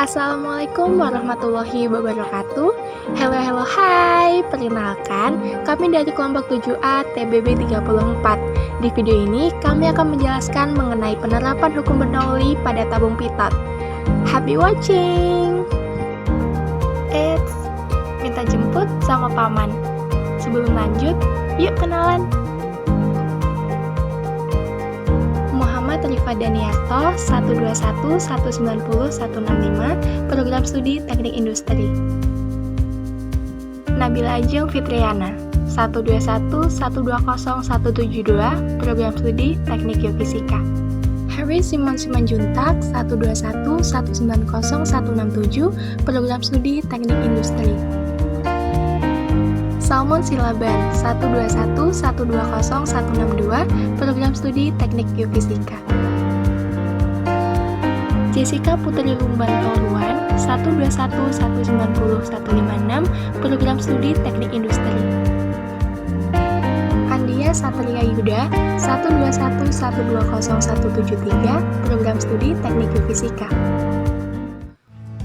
Assalamualaikum warahmatullahi wabarakatuh. Halo, hai. Perkenalkan, kami dari kelompok 7A TBB 34. Di video ini, kami akan menjelaskan mengenai penerapan hukum Bernoulli pada tabung pitot. Happy watching! Eits, minta jemput sama paman. Sebelum lanjut, yuk kenalan. Rifat Daniarto, 121 190 165, Program Studi Teknik Industri. Nabila Ajeng Fitriana, 121 120 172, Program Studi Teknik Geofisika. Harry Simon Simanjuntak, 121 190 167, Program Studi Teknik Industri. Salmon Silaban, 121 120 162, Program Studi Teknik Geofisika. Jessica Putri Lumban Toluan, 121 190 156, Program Studi Teknik Industri. Andia Satria Yuda, 121 120 173, Program Studi Teknik Geofisika.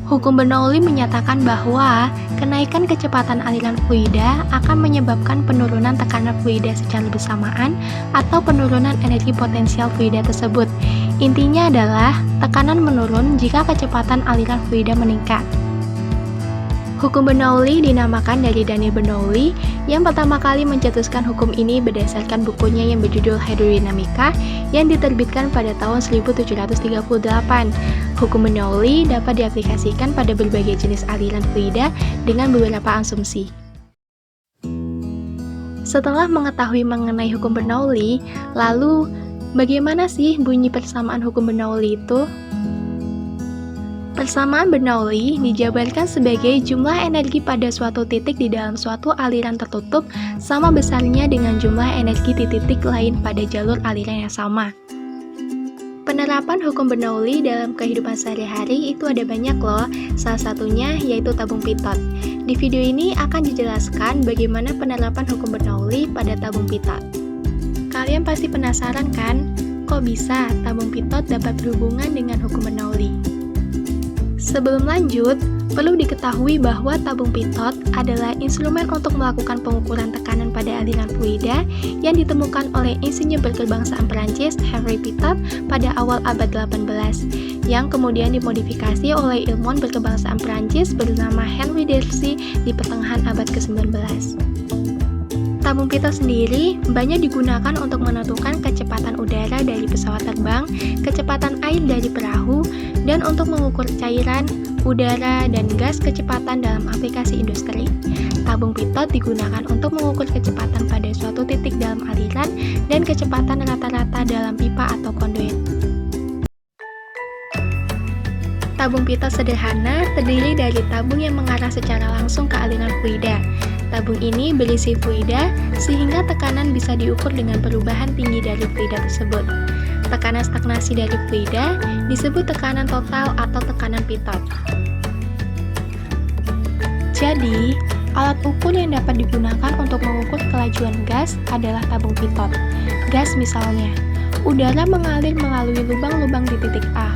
Hukum Bernoulli menyatakan bahwa kenaikan kecepatan aliran fluida akan menyebabkan penurunan tekanan fluida secara bersamaan atau penurunan energi potensial fluida tersebut. Intinya adalah tekanan menurun jika kecepatan aliran fluida meningkat. Hukum Bernoulli dinamakan dari Daniel Bernoulli yang pertama kali mencetuskan hukum ini berdasarkan bukunya yang berjudul Hidrodinamika yang diterbitkan pada tahun 1738. Hukum Bernoulli dapat diaplikasikan pada berbagai jenis aliran fluida dengan beberapa asumsi. Setelah mengetahui mengenai hukum Bernoulli, lalu bagaimana sih bunyi persamaan hukum Bernoulli itu? Persamaan Bernoulli dijabarkan sebagai jumlah energi pada suatu titik di dalam suatu aliran tertutup sama besarnya dengan jumlah energi di titik lain pada jalur aliran yang sama. Penerapan hukum Bernoulli dalam kehidupan sehari-hari itu ada banyak loh, salah satunya yaitu tabung pitot. Di video ini akan dijelaskan bagaimana penerapan hukum Bernoulli pada tabung pitot. Kalian pasti penasaran kan, kok bisa tabung pitot dapat berhubungan dengan hukum Bernoulli? Sebelum lanjut, perlu diketahui bahwa tabung pitot adalah instrumen untuk melakukan pengukuran tekanan pada aliran fluida yang ditemukan oleh insinyur berkebangsaan Perancis Henri Pitot pada awal abad 18, yang kemudian dimodifikasi oleh ilmuwan berkebangsaan Perancis bernama Henri Darcy di pertengahan abad ke-19. Tabung pitot sendiri banyak digunakan untuk menentukan kecepatan udara dari pesawat terbang, kecepatan air dari perahu, dan untuk mengukur cairan, udara, dan gas kecepatan dalam aplikasi industri. Tabung pitot digunakan untuk mengukur kecepatan pada suatu titik dalam aliran dan kecepatan rata-rata dalam pipa atau konduit. Tabung pitot sederhana terdiri dari tabung yang mengarah secara langsung ke aliran fluida. Tabung ini berisi fluida sehingga tekanan bisa diukur dengan perubahan tinggi dari fluida tersebut. Tekanan stagnasi dari fluida disebut tekanan total atau tekanan pitot. Jadi, alat ukur yang dapat digunakan untuk mengukur kelajuan gas adalah tabung pitot. Gas misalnya, udara mengalir melalui lubang-lubang di titik A.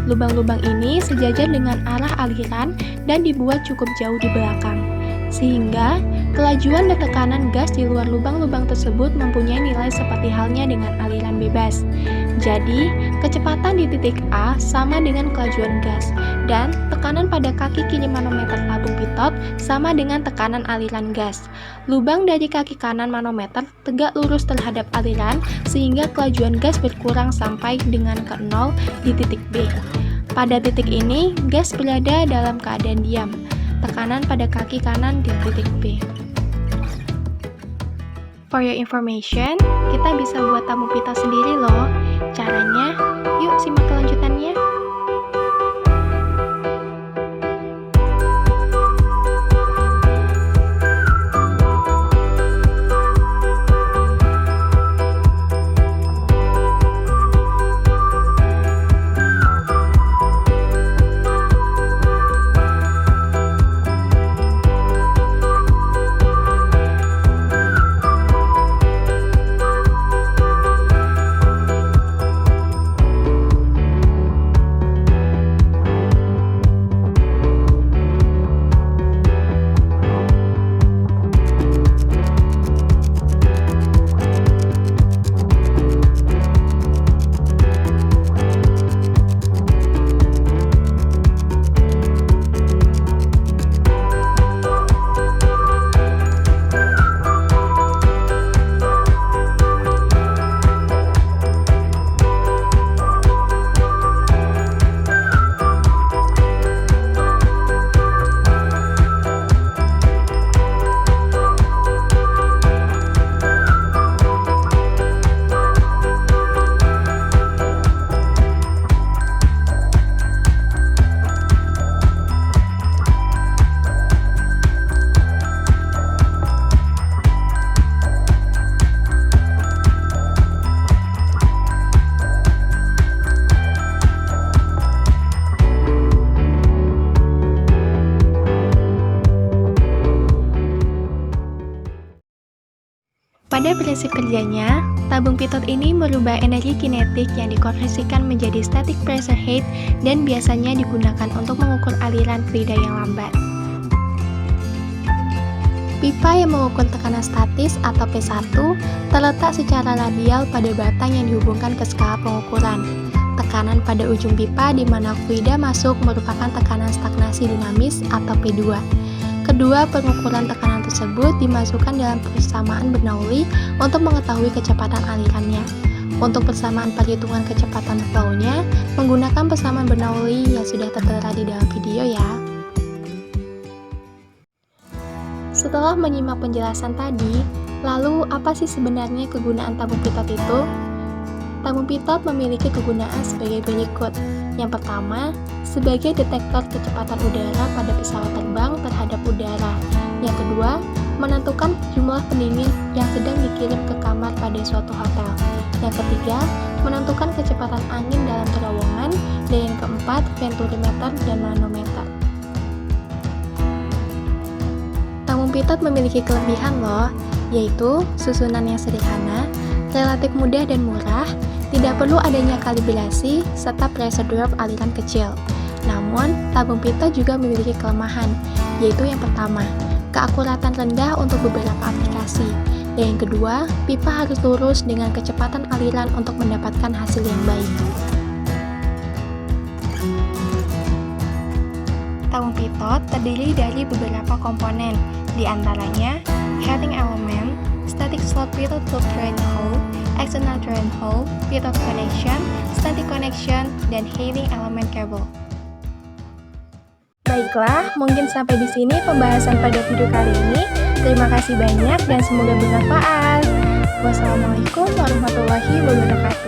Lubang-lubang ini sejajar dengan arah aliran dan dibuat cukup jauh di belakang, sehingga kelajuan dan tekanan gas di luar lubang-lubang tersebut mempunyai nilai seperti halnya dengan aliran bebas. Jadi, kecepatan di titik A sama dengan kelajuan gas, dan tekanan pada kaki kiri manometer tabung pitot sama dengan tekanan aliran gas. Lubang dari kaki kanan manometer tegak lurus terhadap aliran, sehingga kelajuan gas berkurang sampai dengan ke 0 di titik B. Pada titik ini, gas berada dalam keadaan diam. Tekanan pada kaki kanan di titik B. For your information, kita bisa buat tabung pitot sendiri loh. Caranya, yuk simak kelanjutannya. Pada prinsip kerjanya, tabung pitot ini merubah energi kinetik yang dikonversikan menjadi static pressure head dan biasanya digunakan untuk mengukur aliran fluida yang lambat. Pipa yang mengukur tekanan statis atau P1 terletak secara radial pada batang yang dihubungkan ke skala pengukuran. Tekanan pada ujung pipa di mana fluida masuk merupakan tekanan stagnasi dinamis atau P2. Kedua pengukuran tekanan tersebut dimasukkan dalam persamaan Bernoulli untuk mengetahui kecepatan alirannya. Untuk persamaan perhitungan kecepatan flow-nya, menggunakan persamaan Bernoulli yang sudah tertera di dalam video ya. Setelah menyimak penjelasan tadi, lalu apa sih sebenarnya kegunaan tabung pitot itu? Tabung pitot memiliki kegunaan sebagai berikut. Yang pertama, sebagai detektor kecepatan udara pada pesawat terbang terhadap udara. Yang kedua, menentukan jumlah pendingin yang sedang dikirim ke kamar pada suatu hotel. Yang ketiga, menentukan kecepatan angin dalam terowongan. Dan yang keempat, venturimeter dan manometer. Tabung pitot memiliki kelebihan loh, yaitu susunan yang sederhana, relatif mudah dan murah, tidak perlu adanya kalibrasi, serta pressure drop aliran kecil. Namun, tabung pitot juga memiliki kelemahan, yaitu yang pertama, keakuratan rendah untuk beberapa aplikasi. Dan yang kedua, pipa harus lurus dengan kecepatan aliran untuk mendapatkan hasil yang baik. Tabung pitot terdiri dari beberapa komponen, di antaranya heating element, static slot pitot to drain hole, external drain hole, pitot connection, static connection, dan heating element cable. Baiklah, mungkin sampai di sini pembahasan pada video kali ini. Terima kasih banyak dan semoga bermanfaat. Wassalamualaikum warahmatullahi wabarakatuh.